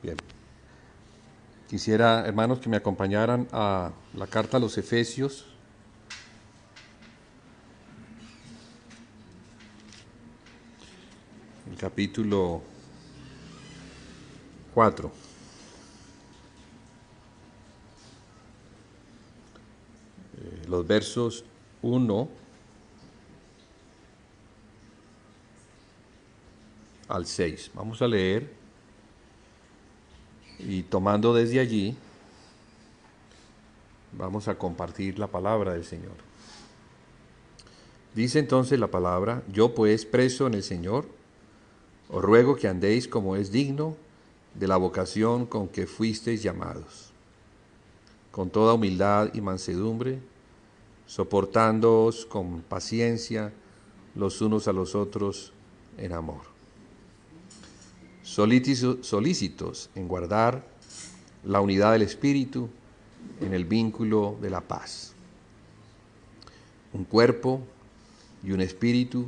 Bien. Quisiera, hermanos, que me acompañaran a la carta a los Efesios. El capítulo 4. Los versos 1 al 6. Vamos a leer y tomando desde allí vamos a compartir la palabra del Señor. Dice entonces la palabra: yo pues, preso en el Señor, os ruego que andéis como es digno de la vocación con que fuisteis llamados, con toda humildad y mansedumbre, soportándoos con paciencia los unos a los otros en amor, solícitos en guardar la unidad del Espíritu en el vínculo de la paz. Un cuerpo y un espíritu,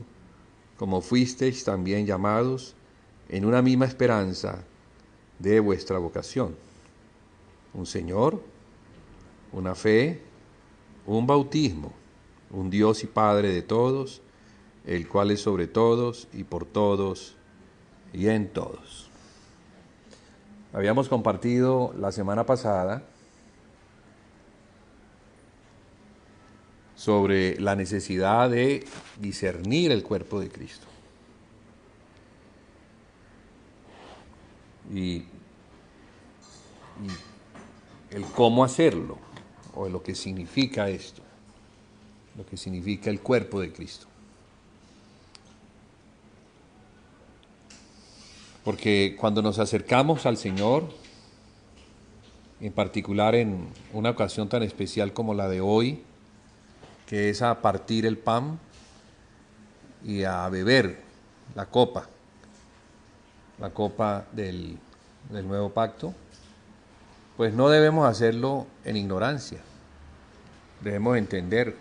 como fuisteis también llamados en una misma esperanza de vuestra vocación. Un Señor, una fe, un bautismo, un Dios y Padre de todos, el cual es sobre todos y por todos y en todos. Habíamos compartido la semana pasada sobre la necesidad de discernir el cuerpo de Cristo. Y el cómo hacerlo, o lo que significa esto, lo que significa el cuerpo de Cristo. Porque cuando nos acercamos al Señor, en particular en una ocasión tan especial como la de hoy, que es a partir el pan y a beber la copa del nuevo pacto, pues no debemos hacerlo en ignorancia. Debemos entender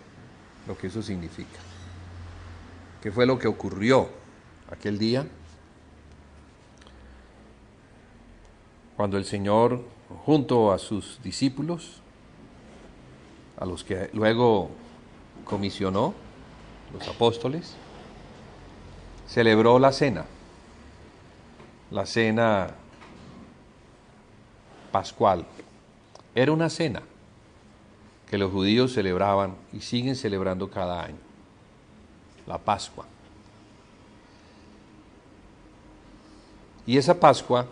lo que eso significa. ¿Qué fue lo que ocurrió aquel día? Cuando el Señor, junto a sus discípulos, a los que luego comisionó, los apóstoles, celebró la cena pascual. Era una cena que los judíos celebraban y siguen celebrando cada año, la Pascua. Y esa Pascua,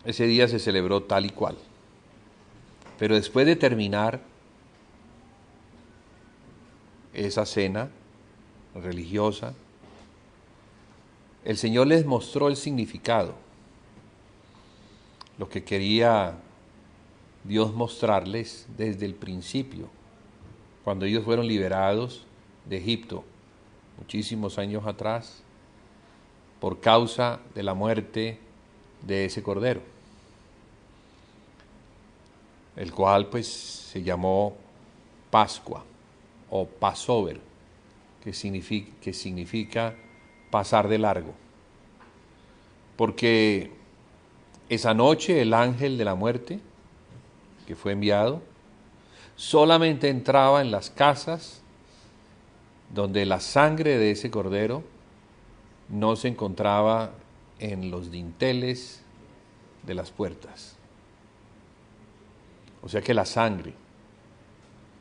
ese día se celebró tal y cual. Pero después de terminar esa cena religiosa, el Señor les mostró el significado, lo que quería Dios mostrarles desde el principio, cuando ellos fueron liberados de Egipto, muchísimos años atrás, por causa de la muerte de ese cordero, el cual pues se llamó Pascua o Passover, que significa pasar de largo, porque esa noche el ángel de la muerte, que fue enviado, solamente entraba en las casas donde la sangre de ese cordero no se encontraba en los dinteles de las puertas. O sea que la sangre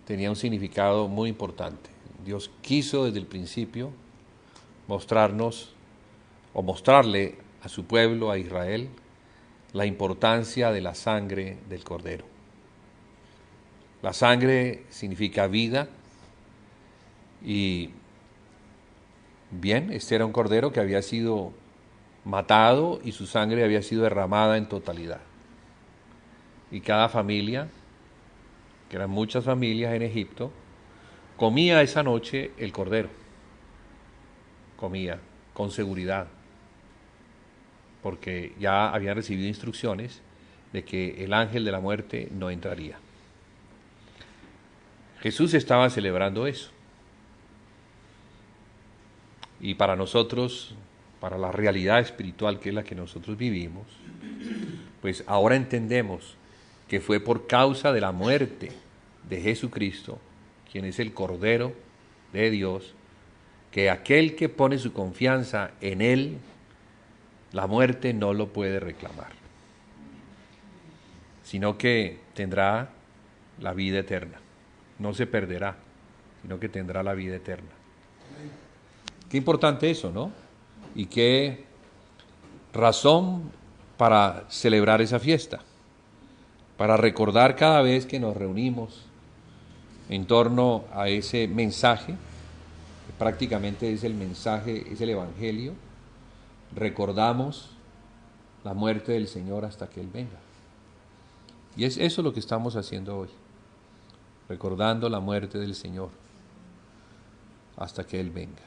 tenía un significado muy importante. Dios quiso desde el principio mostrarnos o mostrarle a su pueblo, a Israel, la importancia de la sangre del cordero. La sangre significa vida y bien, este era un cordero que había sido matado y su sangre había sido derramada en totalidad. Y cada familia, que eran muchas familias en Egipto, comía esa noche el cordero. Comía con seguridad, porque ya habían recibido instrucciones de que el ángel de la muerte no entraría. Jesús estaba celebrando eso. Y para nosotros para la realidad espiritual que es la que nosotros vivimos, pues ahora entendemos que fue por causa de la muerte de Jesucristo, quien es el Cordero de Dios, que aquel que pone su confianza en Él, la muerte no lo puede reclamar, sino que tendrá la vida eterna. No se perderá, sino que tendrá la vida eterna. Qué importante eso, ¿no? Y qué razón para celebrar esa fiesta, para recordar cada vez que nos reunimos en torno a ese mensaje, que prácticamente es el mensaje, es el Evangelio, recordamos la muerte del Señor hasta que Él venga. Y es eso lo que estamos haciendo hoy, recordando la muerte del Señor hasta que Él venga.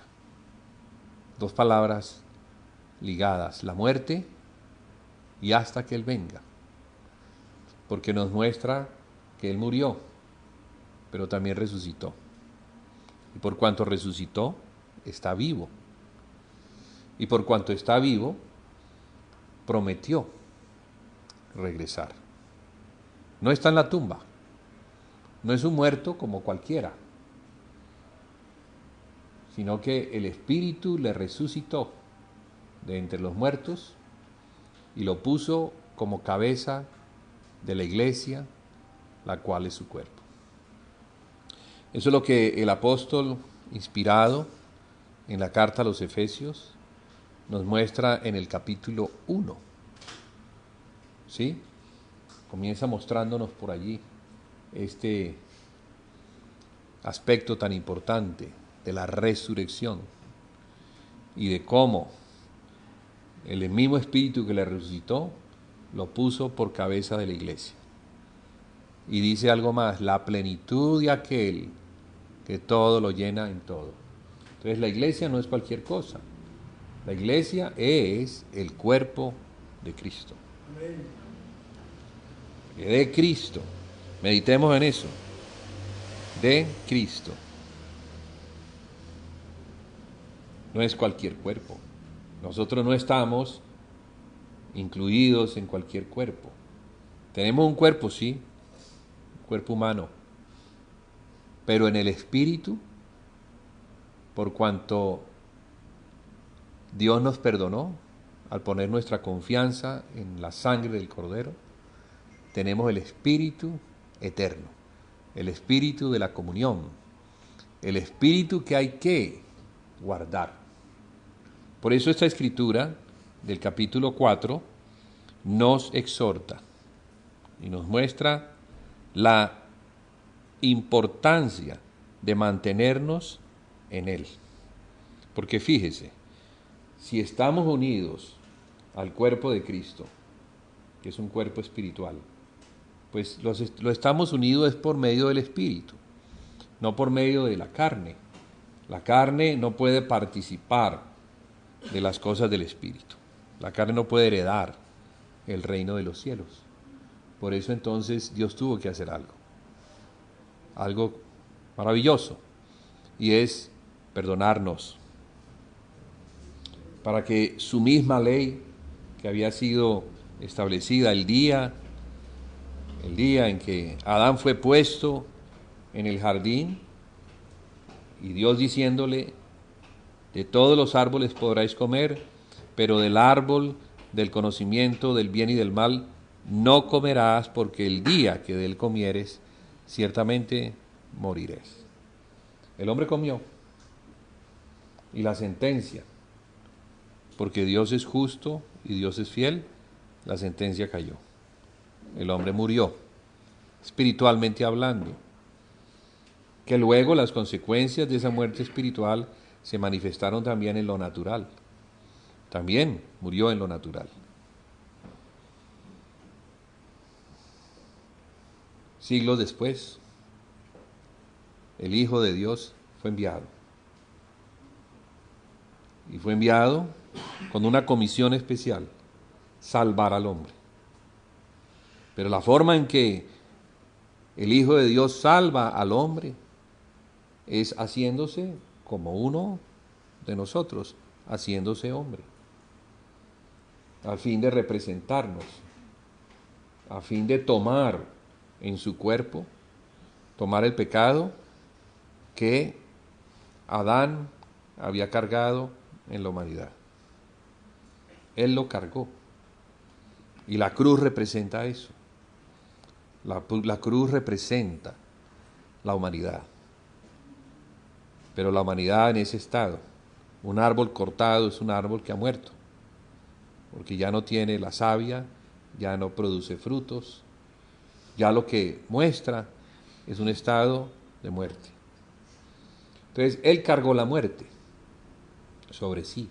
Dos palabras ligadas, la muerte y hasta que Él venga, porque nos muestra que Él murió, pero también resucitó. Y por cuanto resucitó, está vivo. Y por cuanto está vivo, prometió regresar. No está en la tumba, no es un muerto como cualquiera, sino que el Espíritu le resucitó de entre los muertos y lo puso como cabeza de la iglesia, la cual es su cuerpo. Eso es lo que el apóstol, inspirado en la carta a los Efesios, nos muestra en el capítulo 1. ¿Sí? Comienza mostrándonos por allí este aspecto tan importante de la resurrección y de cómo el mismo Espíritu que le resucitó lo puso por cabeza de la iglesia. Y dice algo más, la plenitud de aquel que todo lo llena en todo. Entonces la iglesia no es cualquier cosa. La iglesia es el cuerpo de Cristo. De Cristo. Meditemos en eso. De Cristo. No es cualquier cuerpo. Nosotros no estamos incluidos en cualquier cuerpo. Tenemos un cuerpo, sí, un cuerpo humano, pero en el espíritu, por cuanto Dios nos perdonó al poner nuestra confianza en la sangre del Cordero, tenemos el espíritu eterno, el espíritu de la comunión, el espíritu que hay que guardar. Por eso esta escritura del capítulo 4 nos exhorta y nos muestra la importancia de mantenernos en Él. Porque fíjese, si estamos unidos al cuerpo de Cristo, que es un cuerpo espiritual, pues lo estamos unidos es por medio del Espíritu, no por medio de la carne. La carne no puede participar de las cosas del Espíritu. La carne no puede heredar el reino de los cielos. Por eso entonces Dios tuvo que hacer algo maravilloso, y es perdonarnos, para que su misma ley que había sido establecida el día en que Adán fue puesto en el jardín, y Dios diciéndole, de todos los árboles podráis comer, pero del árbol del conocimiento del bien y del mal no comerás, porque el día que de él comieres, ciertamente morirás. El hombre comió, y la sentencia, porque Dios es justo y Dios es fiel, la sentencia cayó. El hombre murió, espiritualmente hablando, que luego las consecuencias de esa muerte espiritual se manifestaron también en lo natural. También murió en lo natural. Siglos después, el Hijo de Dios fue enviado. Y fue enviado con una comisión especial, salvar al hombre. Pero la forma en que el Hijo de Dios salva al hombre es haciéndose como uno de nosotros, haciéndose hombre. a fin de representarnos, a fin de tomar en su cuerpo, tomar el pecado que Adán había cargado en la humanidad. Él lo cargó. Y la cruz representa eso. La cruz representa la humanidad. Pero la humanidad en ese estado. Un árbol cortado es un árbol que ha muerto. Porque ya no tiene la savia, ya no produce frutos. Ya lo que muestra es un estado de muerte. Entonces, Él cargó la muerte sobre sí,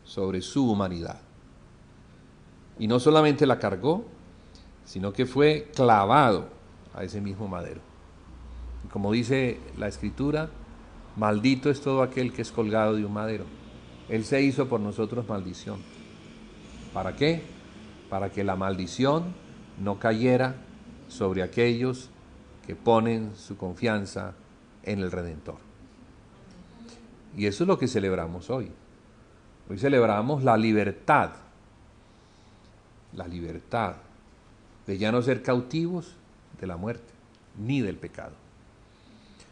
sobre su humanidad. Y no solamente la cargó, sino que fue clavado a ese mismo madero. Y como dice la Escritura, maldito es todo aquel que es colgado de un madero. Él se hizo por nosotros maldición. ¿Para qué? Para que la maldición no cayera sobre aquellos que ponen su confianza en el Redentor. Y eso es lo que celebramos hoy. Hoy celebramos la libertad de ya no ser cautivos de la muerte, ni del pecado.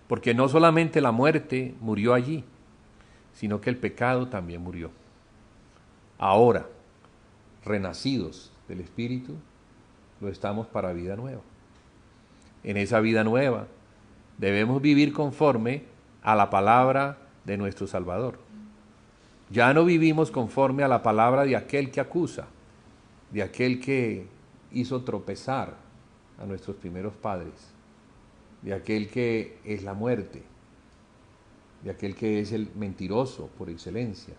Porque no solamente la muerte murió allí, sino que el pecado también murió. Ahora, renacidos del Espíritu, lo estamos para vida nueva. En esa vida nueva debemos vivir conforme a la palabra de nuestro Salvador. Ya no vivimos conforme a la palabra de aquel que acusa, de aquel que hizo tropezar a nuestros primeros padres, de aquel que es la muerte, de aquel que es el mentiroso por excelencia,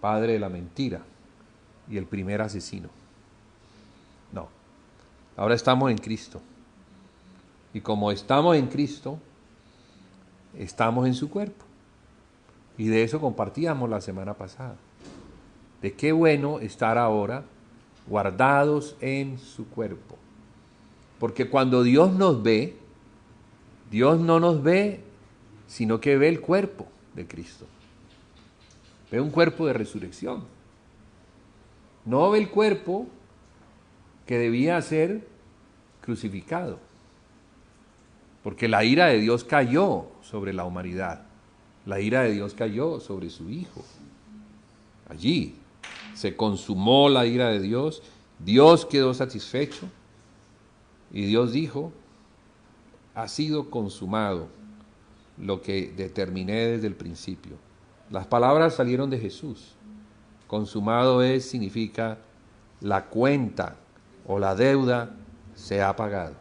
padre de la mentira y el primer asesino. No, ahora estamos en Cristo. Y como estamos en Cristo, estamos en su cuerpo. Y de eso compartíamos la semana pasada. De qué bueno estar ahora guardados en su cuerpo. Porque cuando Dios nos ve, Dios no nos ve, sino que ve el cuerpo de Cristo. Ve un cuerpo de resurrección. No ve el cuerpo que debía ser crucificado. Porque la ira de Dios cayó sobre la humanidad. La ira de Dios cayó sobre su Hijo. Allí se consumó la ira de Dios. Dios quedó satisfecho. Y Dios dijo, ha sido consumado lo que determiné desde el principio. Las palabras salieron de Jesús. Consumado significa la cuenta o la deuda se ha pagado.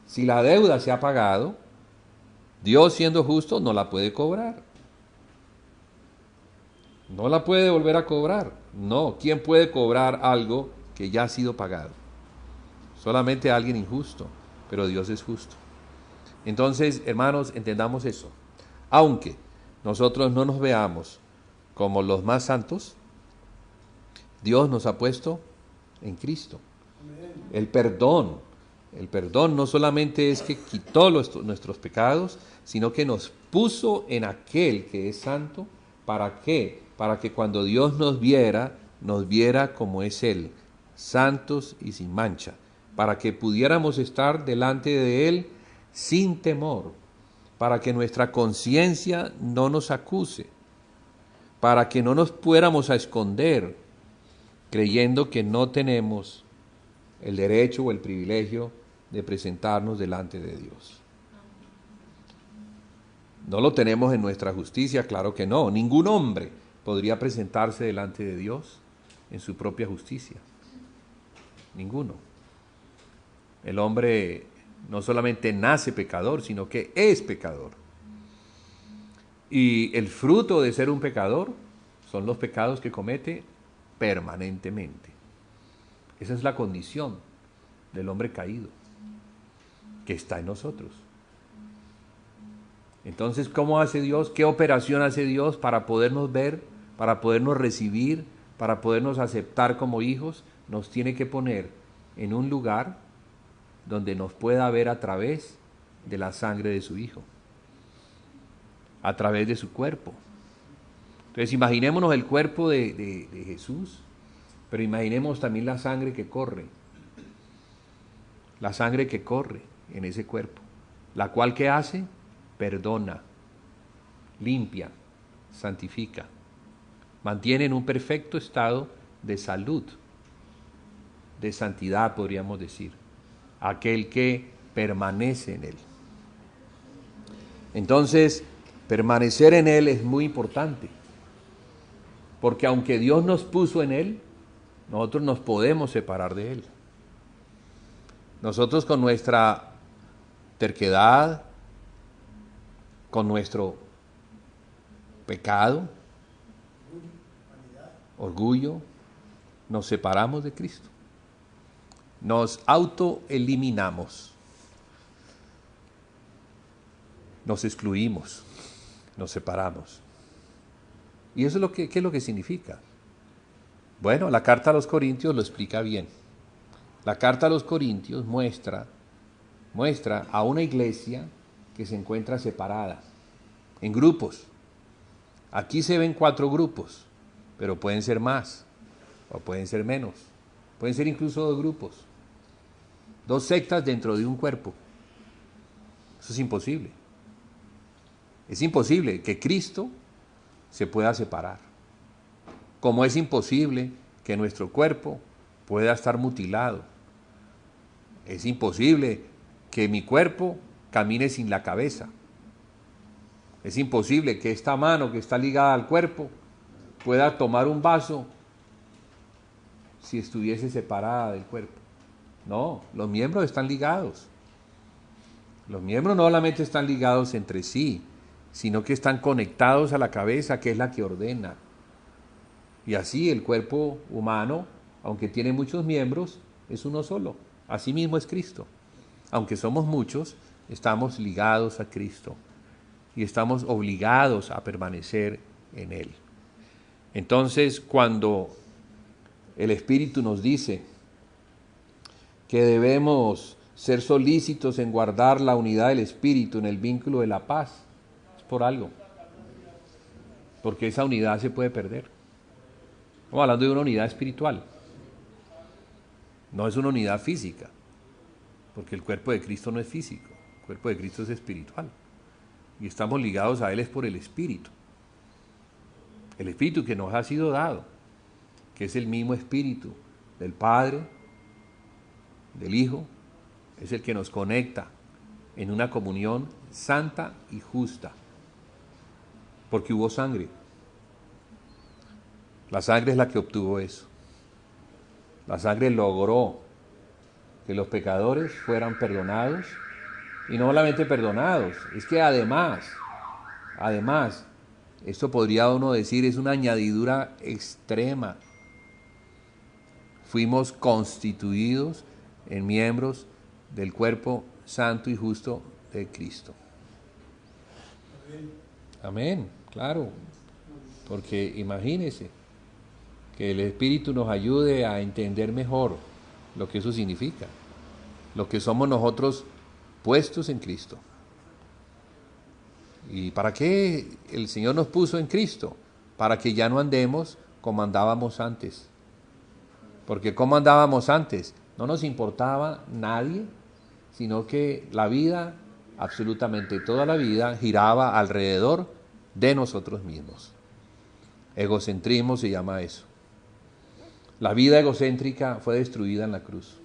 Si la deuda se ha pagado, Dios siendo justo no la puede cobrar. No la puede volver a cobrar. No, ¿quién puede cobrar algo que ya ha sido pagado? Solamente alguien injusto, pero Dios es justo. Entonces, hermanos, entendamos eso. Aunque nosotros no nos veamos como los más santos, Dios nos ha puesto en Cristo. El perdón no solamente es que quitó nuestros pecados, sino que nos puso en aquel que es santo. ¿Para qué? Para que cuando Dios nos viera como es Él, santos y sin mancha, para que pudiéramos estar delante de Él sin temor, para que nuestra conciencia no nos acuse, para que no nos fuéramos a esconder, creyendo que no tenemos el derecho o el privilegio de presentarnos delante de Dios. No lo tenemos en nuestra justicia, claro que no. Ningún hombre podría presentarse delante de Dios en su propia justicia. Ninguno. El hombre no solamente nace pecador, sino que es pecador. Y el fruto de ser un pecador son los pecados que comete permanentemente. Esa es la condición del hombre caído, que está en nosotros. Entonces, ¿cómo hace Dios? ¿Qué operación hace Dios para podernos ver, para podernos recibir, para podernos aceptar como hijos? Nos tiene que poner en un lugar donde nos pueda ver a través de la sangre de su Hijo, a través de su cuerpo. Entonces, imaginémonos el cuerpo de Jesús, Pero imaginemos también la sangre que corre. La sangre que corre en ese cuerpo. La cual, ¿qué hace? Perdona, limpia, santifica. Mantiene en un perfecto estado de salud, de santidad, podríamos decir. Aquel que permanece en él. Entonces, permanecer en él es muy importante. Porque aunque Dios nos puso en él, nosotros nos podemos separar de él. Nosotros con nuestra terquedad, con nuestro pecado, orgullo, nos separamos de Cristo. Nos autoeliminamos. Nos excluimos, nos separamos. ¿Y eso es ¿qué es lo que significa? Bueno, la carta a los Corintios lo explica bien. La carta a los Corintios muestra a una iglesia que se encuentra separada, en grupos. Aquí se ven 4 grupos, pero pueden ser más, o pueden ser menos. Pueden ser incluso 2 grupos. 2 sectas dentro de un cuerpo. Eso es imposible. Es imposible que Cristo se pueda separar. Como es imposible que nuestro cuerpo pueda estar mutilado. Es imposible que mi cuerpo camine sin la cabeza. Es imposible que esta mano que está ligada al cuerpo pueda tomar un vaso si estuviese separada del cuerpo. No, los miembros están ligados. Los miembros no solamente están ligados entre sí, sino que están conectados a la cabeza, que es la que ordena. Y así el cuerpo humano, aunque tiene muchos miembros, es uno solo. Así mismo es Cristo. Aunque somos muchos, estamos ligados a Cristo y estamos obligados a permanecer en Él. Entonces, cuando el Espíritu nos dice que debemos ser solícitos en guardar la unidad del Espíritu en el vínculo de la paz, es por algo. Porque esa unidad se puede perder. Estamos hablando de una unidad espiritual. No es una unidad física. Porque el cuerpo de Cristo no es físico. El cuerpo de Cristo es espiritual. Y estamos ligados a Él es por el Espíritu. El Espíritu que nos ha sido dado, que es el mismo Espíritu del Padre, del Hijo, es el que nos conecta en una comunión santa y justa. Porque hubo sangre. La sangre es la que obtuvo eso. La sangre logró que los pecadores fueran perdonados, y no solamente perdonados, es que además, esto podría uno decir es una añadidura extrema. Fuimos constituidos en miembros del cuerpo santo y justo de Cristo. Amén, claro, porque imagínese que el Espíritu nos ayude a entender mejor lo que eso significa, lo que somos nosotros puestos en Cristo. ¿Y para qué el Señor nos puso en Cristo? Para que ya no andemos como andábamos antes. Porque ¿cómo andábamos antes? No nos importaba nadie, sino que la vida, absolutamente toda la vida, giraba alrededor de nosotros mismos. Egocentrismo se llama eso. La vida egocéntrica fue destruida en la cruz.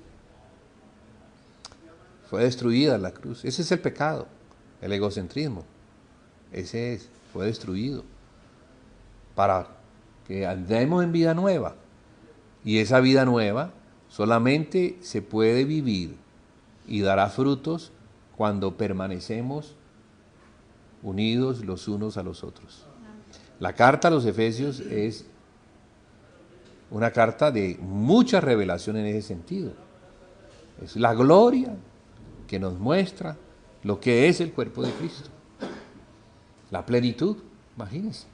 Fue destruida en la cruz. Ese es el pecado, el egocentrismo. Fue destruido. Para que andemos en vida nueva. Y esa vida nueva solamente se puede vivir y dará frutos cuando permanecemos unidos los unos a los otros. La carta a los Efesios es una carta de mucha revelación en ese sentido. Es la gloria que nos muestra lo que es el cuerpo de Cristo. La plenitud, imagínense.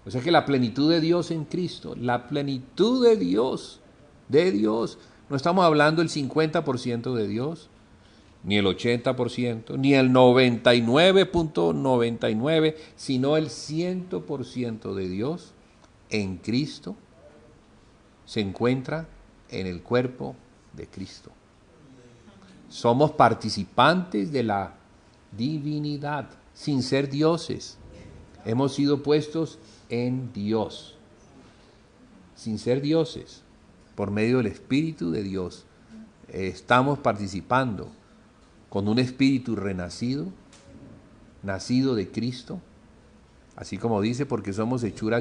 O sea que la plenitud de Dios en Cristo, la plenitud de Dios, no estamos hablando del 50% de Dios, ni el 80%, ni el 99.99, sino el 100% de Dios en Cristo, se encuentra en el cuerpo de Cristo. Somos participantes de la divinidad, sin ser dioses. Hemos sido puestos en Dios, sin ser dioses, por medio del Espíritu de Dios. Estamos participando con un espíritu renacido, nacido de Cristo, así como dice, porque somos hechura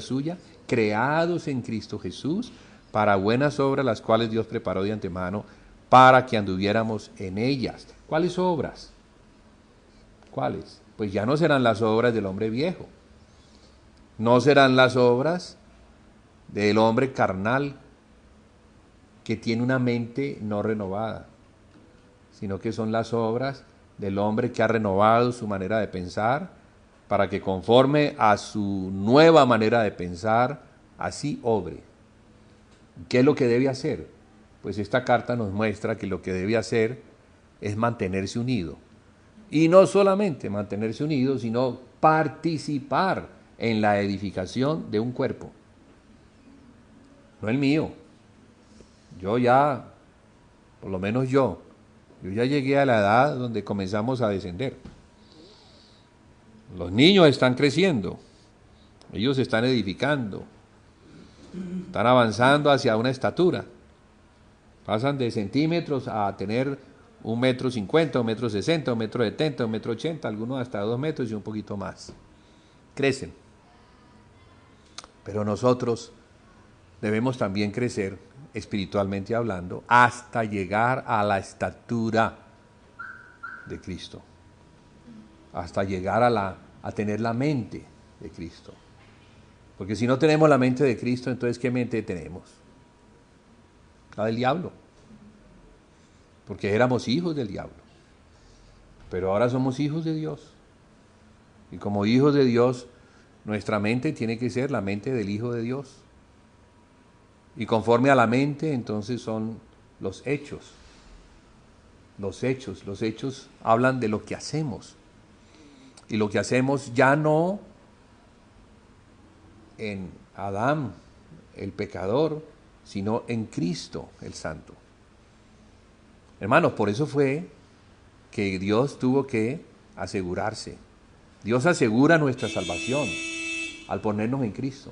suya, creados en Cristo Jesús, para buenas obras, las cuales Dios preparó de antemano, para que anduviéramos en ellas. ¿Cuáles obras? ¿Cuáles? Pues ya no serán las obras del hombre viejo, no serán las obras del hombre carnal, que tiene una mente no renovada, sino que son las obras del hombre que ha renovado su manera de pensar, para que conforme a su nueva manera de pensar, así obre. ¿Qué es lo que debe hacer? Pues esta carta nos muestra que lo que debe hacer es mantenerse unido. Y no solamente mantenerse unido, sino participar en la edificación de un cuerpo. No el mío. Yo ya, por lo menos yo ya llegué a la edad donde comenzamos a descender. Los niños están creciendo, ellos se están edificando, están avanzando hacia una estatura. Pasan de centímetros a tener 1,50 m, 1,60 m, 1,70 m, 1,80 m, algunos hasta 2 metros y un poquito más. Crecen. Pero nosotros debemos también crecer, espiritualmente hablando, hasta llegar a la estatura de Cristo. Hasta llegar a tener la mente de Cristo. Porque si no tenemos la mente de Cristo, entonces ¿qué mente tenemos? La del diablo. Porque éramos hijos del diablo. Pero ahora somos hijos de Dios. Y como hijos de Dios, nuestra mente tiene que ser la mente del Hijo de Dios. Y conforme a la mente, entonces son los hechos. Los hechos hablan de lo que hacemos. Y lo que hacemos ya no en Adán, el pecador, sino en Cristo, el Santo. Hermanos, por eso fue que Dios tuvo que asegurarse. Dios asegura nuestra salvación al ponernos en Cristo.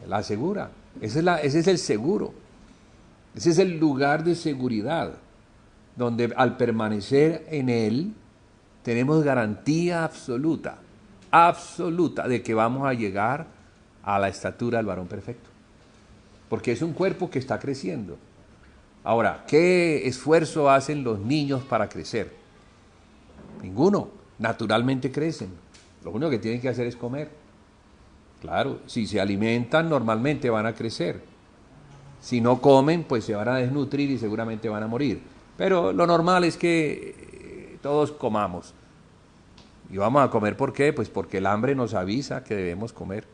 La asegura. Ese es el seguro. Ese es el lugar de seguridad, donde al permanecer en Él, tenemos garantía absoluta de que vamos a llegar a la estatura del varón perfecto. Porque es un cuerpo que está creciendo. Ahora, ¿qué esfuerzo hacen los niños para crecer? Ninguno. Naturalmente crecen. Lo único que tienen que hacer es comer. Claro, si se alimentan, normalmente van a crecer. Si no comen, pues se van a desnutrir y seguramente van a morir. Pero lo normal es que todos comamos. Y vamos a comer, ¿por qué? Pues porque el hambre nos avisa que debemos comer.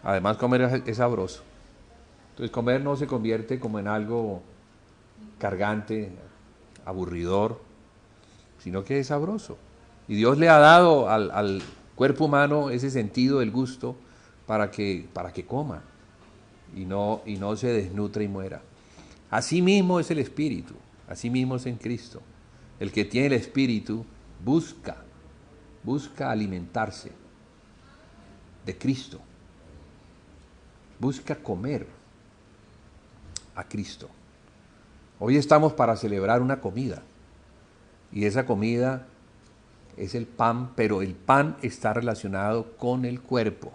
Además, comer es sabroso. Entonces, comer no se convierte como en algo cargante, aburridor, sino que es sabroso. Y Dios le ha dado al cuerpo humano ese sentido del gusto para que coma y no se desnutre y muera. Así mismo es el Espíritu, así mismo es en Cristo. El que tiene el Espíritu busca alimentarse de Cristo, busca comer a Cristo. Hoy estamos para celebrar una comida y esa comida es el pan, pero el pan está relacionado con el cuerpo.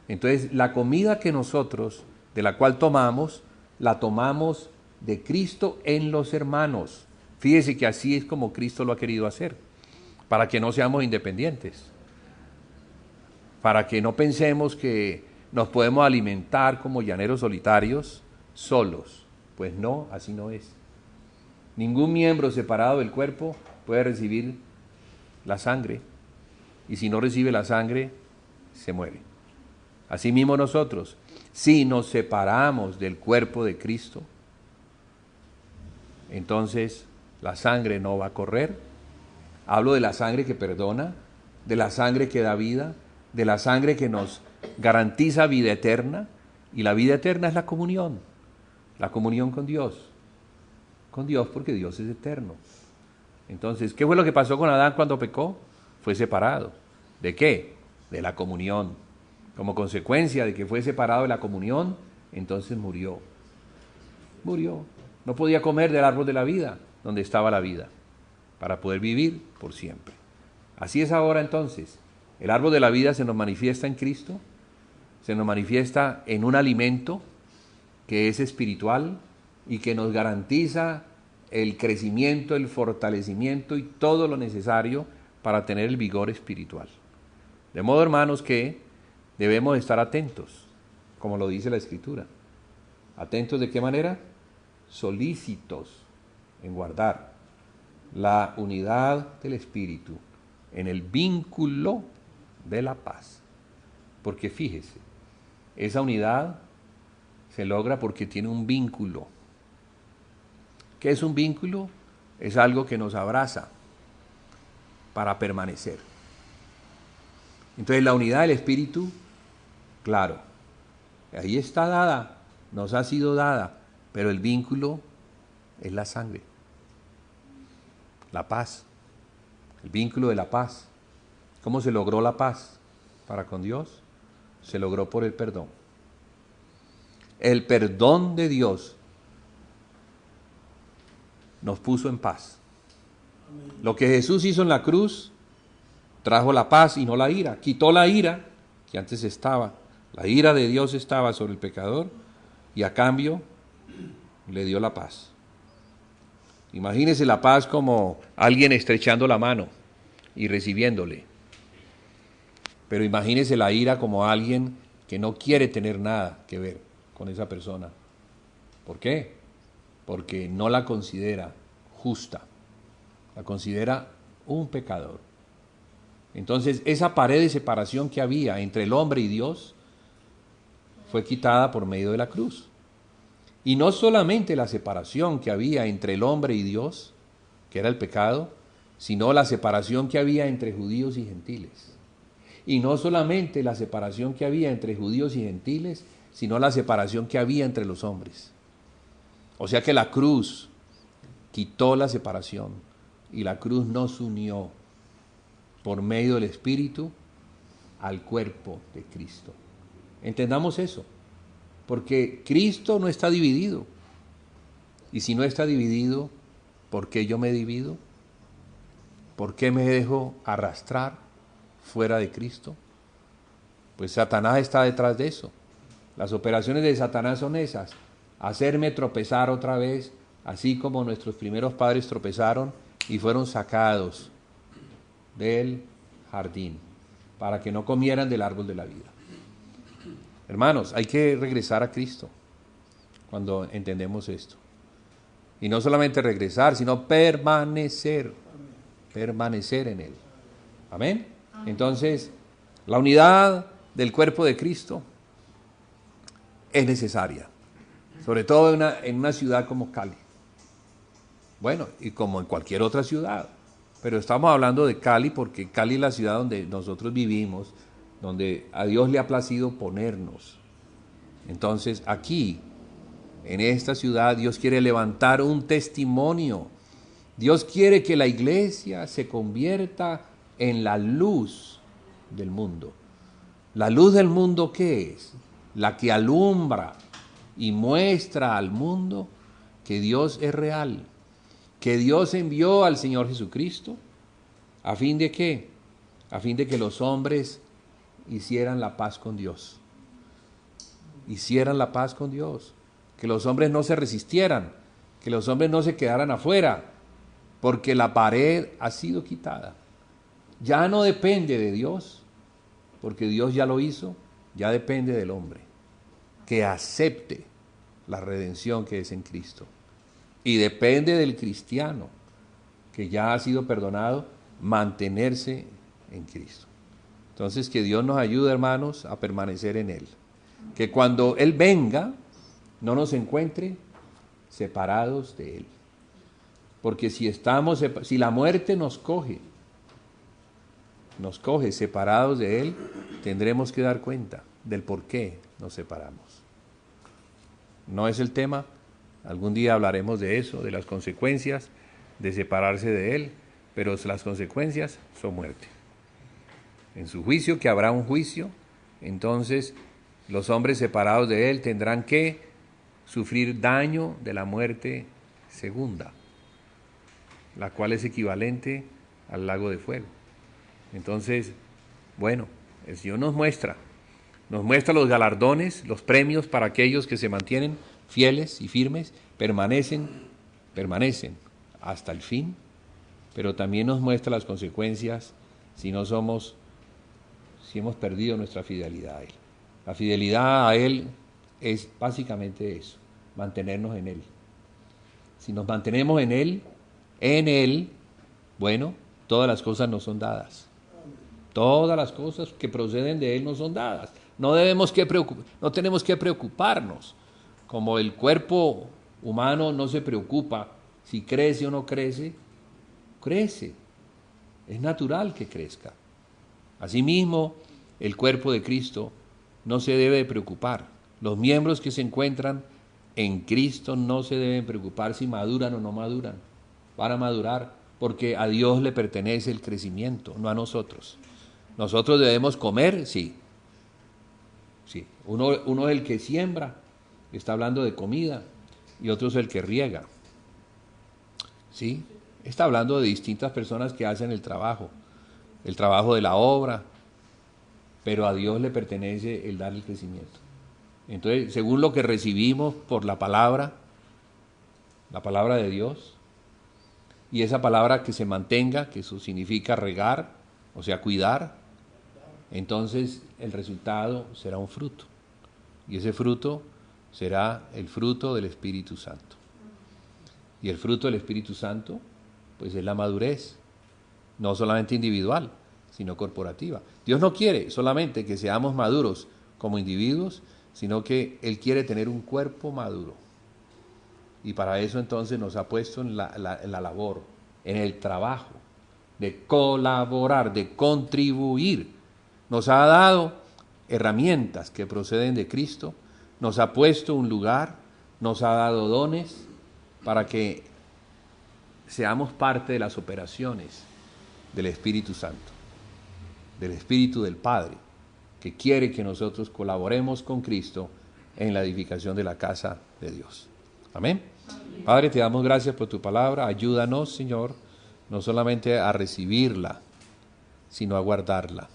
Entonces, la comida que nosotros, de la cual tomamos, la tomamos de Cristo en los hermanos. Fíjese que así es como Cristo lo ha querido hacer, para que no seamos independientes, para que no pensemos que nos podemos alimentar como llaneros solitarios, solos. Pues no, así no es. Ningún miembro separado del cuerpo puede recibir la sangre, y si no recibe la sangre, se muere. Asimismo nosotros, si nos separamos del cuerpo de Cristo, entonces la sangre no va a correr. Hablo de la sangre que perdona, de la sangre que da vida, de la sangre que nos garantiza vida eterna, y la vida eterna es la comunión con Dios porque Dios es eterno. Entonces, ¿qué fue lo que pasó con Adán cuando pecó? Fue separado. ¿De qué? De la comunión. Como consecuencia de que fue separado de la comunión, entonces murió. No podía comer del árbol de la vida, donde estaba la vida, para poder vivir por siempre. Así es ahora entonces. El árbol de la vida se nos manifiesta en Cristo, se nos manifiesta en un alimento que es espiritual y que nos garantiza el crecimiento, el fortalecimiento y todo lo necesario para tener el vigor espiritual. De modo, hermanos, que debemos estar atentos, como lo dice la Escritura. ¿Atentos de qué manera? Solícitos en guardar la unidad del Espíritu en el vínculo de la paz. Porque fíjese, esa unidad se logra porque tiene un vínculo. ¿Qué es un vínculo? Es algo que nos abraza para permanecer. Entonces la unidad del Espíritu, claro, ahí está dada, nos ha sido dada, pero el vínculo es la sangre, la paz, el vínculo de la paz. ¿Cómo se logró la paz para con Dios? Se logró por el perdón. El perdón de Dios nos puso en paz. Lo que Jesús hizo en la cruz trajo la paz y no la ira. Quitó la ira que antes estaba. La ira de Dios estaba sobre el pecador y a cambio le dio la paz. Imagínese la paz como alguien estrechando la mano y recibiéndole. Pero imagínese la ira como alguien que no quiere tener nada que ver con esa persona. ¿Por qué? Porque no la considera justa, la considera un pecador. Entonces, esa pared de separación que había entre el hombre y Dios fue quitada por medio de la cruz. Y no solamente la separación que había entre el hombre y Dios, que era el pecado, sino la separación que había entre judíos y gentiles. Y no solamente la separación que había entre judíos y gentiles, sino la separación que había entre los hombres. O sea que la cruz quitó la separación y la cruz nos unió por medio del Espíritu al cuerpo de Cristo. Entendamos eso, porque Cristo no está dividido. Y si no está dividido, ¿por qué yo me divido? ¿Por qué me dejo arrastrar fuera de Cristo? Pues Satanás está detrás de eso. Las operaciones de Satanás son esas: hacerme tropezar otra vez, así como nuestros primeros padres tropezaron y fueron sacados del jardín para que no comieran del árbol de la vida. Hermanos, hay que regresar a Cristo cuando entendemos esto. Y no solamente regresar, sino permanecer en Él. ¿Amén? Entonces, la unidad del cuerpo de Cristo es necesaria, sobre todo en una ciudad como Cali. Bueno, y como en cualquier otra ciudad, pero estamos hablando de Cali porque Cali es la ciudad donde nosotros vivimos, donde a Dios le ha placido ponernos. Entonces, aquí, en esta ciudad, Dios quiere levantar un testimonio. Dios quiere que la iglesia se convierta en la luz del mundo. ¿La luz del mundo qué es? La que alumbra y muestra al mundo que Dios es real, que Dios envió al Señor Jesucristo, ¿a fin de qué? A fin de que los hombres hicieran la paz con Dios. Hicieran la paz con Dios. Que los hombres no se resistieran, que los hombres no se quedaran afuera, porque la pared ha sido quitada. Ya no depende de Dios, porque Dios ya lo hizo, ya depende del hombre, que acepte la redención que es en Cristo. Y depende del cristiano, que ya ha sido perdonado, mantenerse en Cristo. Entonces, que Dios nos ayude, hermanos, a permanecer en Él. Que cuando Él venga, no nos encuentre separados de Él. Porque si la muerte nos coge separados de Él, tendremos que dar cuenta. del por qué nos separamos. No es el tema, algún día hablaremos de eso, de las consecuencias de separarse de Él, pero las consecuencias son muerte. En su juicio, que habrá un juicio, entonces los hombres separados de Él tendrán que sufrir daño de la muerte segunda, la cual es equivalente al lago de fuego. Entonces, bueno, el Señor nos muestra los galardones, los premios para aquellos que se mantienen fieles y firmes, permanecen hasta el fin, pero también nos muestra las consecuencias si hemos perdido nuestra fidelidad a Él. La fidelidad a Él es básicamente eso, mantenernos en Él. Si nos mantenemos en Él, bueno, todas las cosas nos son dadas. Todas las cosas que proceden de Él nos son dadas. No tenemos que preocuparnos. Como el cuerpo humano no se preocupa si crece o no crece, crece. Es natural que crezca. Asimismo, el cuerpo de Cristo no se debe preocupar. Los miembros que se encuentran en Cristo no se deben preocupar si maduran o no maduran. Van a madurar porque a Dios le pertenece el crecimiento, no a nosotros. Nosotros debemos comer, sí. Uno es el que siembra, está hablando de comida, y otro es el que riega. ¿Sí? Está hablando de distintas personas que hacen el trabajo de la obra, pero a Dios le pertenece el dar el crecimiento. Entonces, según lo que recibimos por la palabra de Dios, y esa palabra que se mantenga, que eso significa regar, o sea, cuidar, entonces el resultado será un fruto. Y ese fruto será el fruto del Espíritu Santo. Y el fruto del Espíritu Santo, pues es la madurez, no solamente individual, sino corporativa. Dios no quiere solamente que seamos maduros como individuos, sino que Él quiere tener un cuerpo maduro. Y para eso entonces nos ha puesto en la labor, en el trabajo, de colaborar, de contribuir. Nos ha dado herramientas que proceden de Cristo, nos ha puesto un lugar, nos ha dado dones para que seamos parte de las operaciones del Espíritu Santo, del Espíritu del Padre, que quiere que nosotros colaboremos con Cristo en la edificación de la casa de Dios. Amén. Padre, te damos gracias por tu palabra. Ayúdanos, Señor, no solamente a recibirla, sino a guardarla.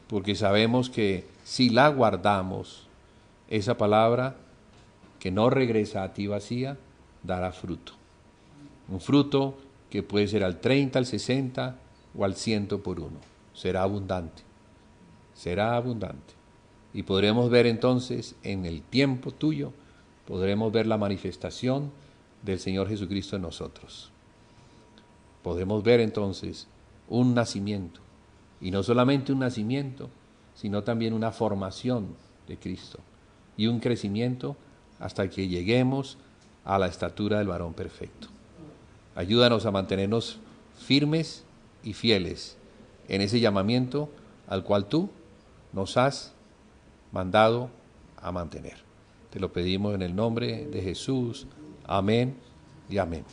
Porque sabemos que si la guardamos, esa palabra que no regresa a ti vacía, dará fruto. Un fruto que puede ser al 30, al 60 o al 100 por uno. Será abundante. Será abundante. Y podremos ver entonces en el tiempo tuyo, podremos ver la manifestación del Señor Jesucristo en nosotros. Podremos ver entonces un nacimiento. Y no solamente un nacimiento, sino también una formación de Cristo y un crecimiento hasta que lleguemos a la estatura del varón perfecto. Ayúdanos a mantenernos firmes y fieles en ese llamamiento al cual tú nos has mandado a mantener. Te lo pedimos en el nombre de Jesús. Amén y amén.